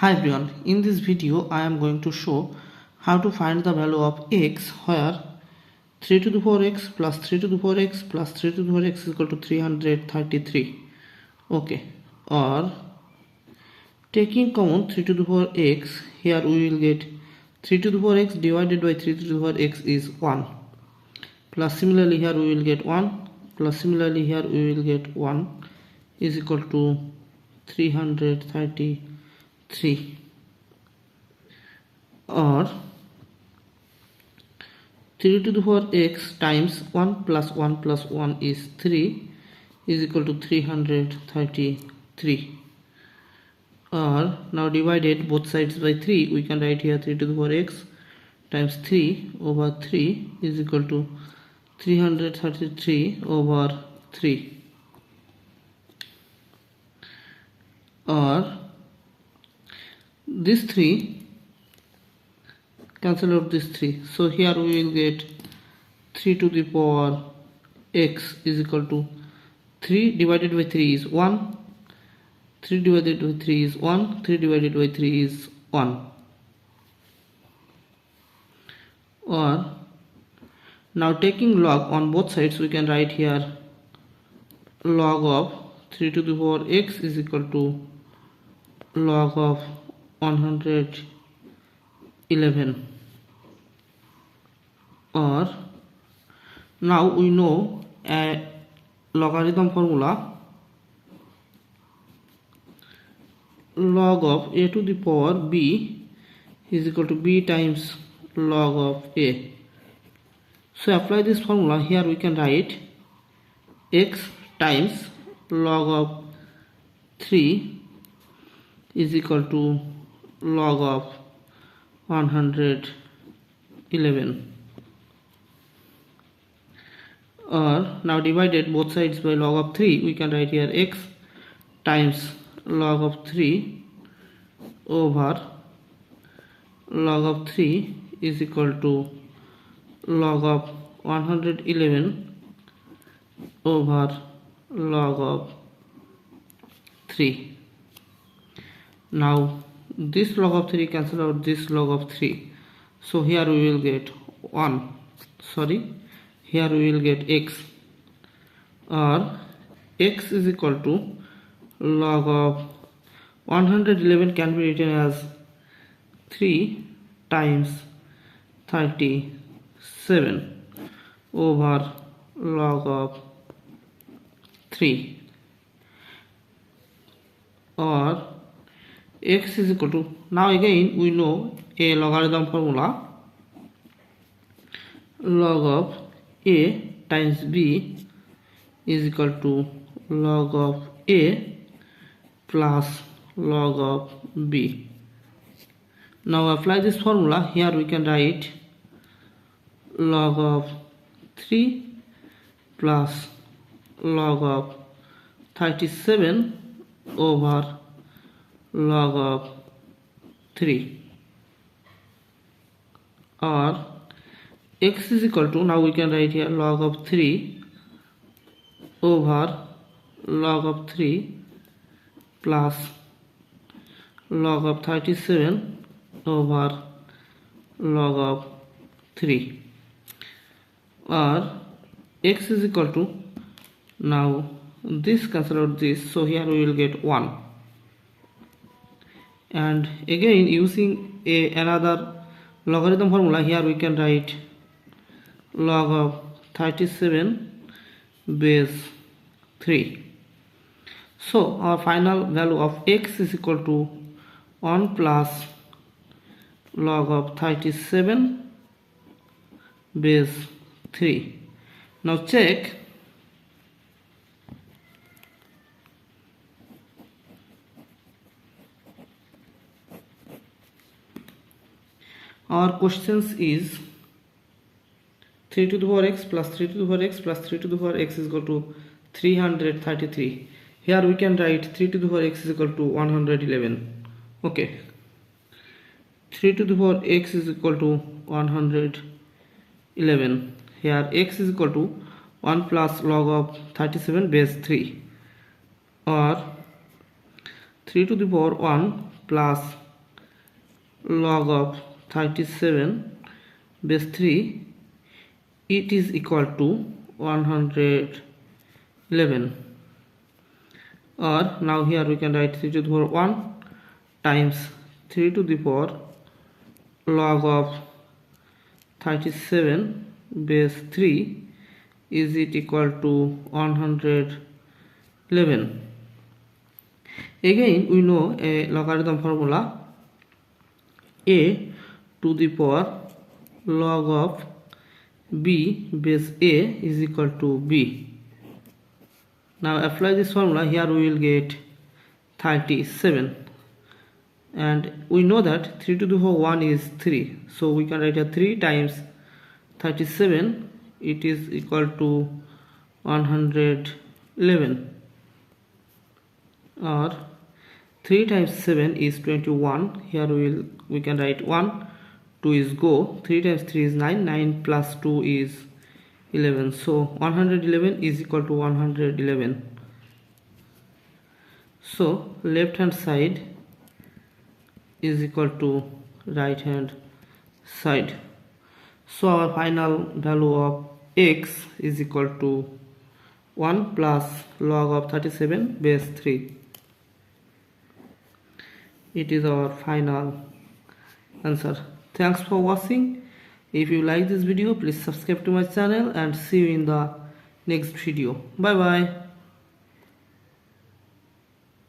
Hi everyone, in this video I am going to show how to find the value of x where 3 to the power x plus 3 to the power x plus 3 to the power x is equal to 333. Okay, or taking common 3 to the power x, here we will get 3 to the power x divided by 3 to the power x is 1, plus similarly here we will get 1, plus similarly here we will get 1 is equal to 333, or 3 to the power x times 1 plus 1 plus 1 is 3 is equal to 333, or now divided both sides by 3, we can write here 3 to the power x times 3 over 3 is equal to 333 over 3, or this 3 cancel out this 3, so here we will get 3 to the power x is equal to 3 divided by 3 is 1, 3 divided by 3 is 1, 3 divided by 3 is 1, or now taking log on both sides, we can write here log of 3 to the power x is equal to log of 111, or now we know a logarithm formula, log of a to the power b is equal to b times log of a. So apply this formula, here we can write x times log of 3 is equal to log of 111, or now divided both sides by log of 3, we can write here x times log of 3 over log of 3 is equal to log of 111 over log of 3. Now this log of 3 cancel out this log of 3, so here we will get here we will get x, or x is equal to log of 111 can be written as 3 times 37 over log of 3, or x is equal to, now again we know a logarithm formula, log of a times b is equal to log of a plus log of b. Now apply this formula, here we can write log of 3 plus log of 37 over log of 3, or x is equal to, now we can write here log of 3 over log of 3 plus log of 37 over log of 3, or x is equal to, now this cancel out this, so here we will get 1, and again using another logarithm formula, here we can write log of 37 base 3. So our final value of x is equal to 1 plus log of 37 base 3. Now check, our questions is 3 to the power x plus 3 to the power x plus 3 to the power x is equal to 333. Here we can write 3 to the power x is equal to 111. Okay, 3 to the power x is equal to 111. Here x is equal to 1 plus log of 37 base 3, or 3 to the power 1 plus log of 37 base 3, it is equal to 111. Or now here we can write 3 to the power 1 times 3 to the power log of 37 base 3 is it equal to 111. Again we know a logarithm formula: a to the power log of b base a is equal to b. Now apply this formula. Here we will get 37, and we know that 3 to the power 1 is 3, so we can write a 3 times 37, it is equal to 111. Or 3 times 7 is 21. Here we can write 1, 2 is go, 3 times 3 is 9, 9 plus 2 is 11, so 111 is equal to 111. So left hand side is equal to right hand side. So our final value of x is equal to 1 plus log of 37 base 3. It is our final answer. Thanks for watching. If you like this video, please subscribe to my channel and see you in the next video. Bye bye.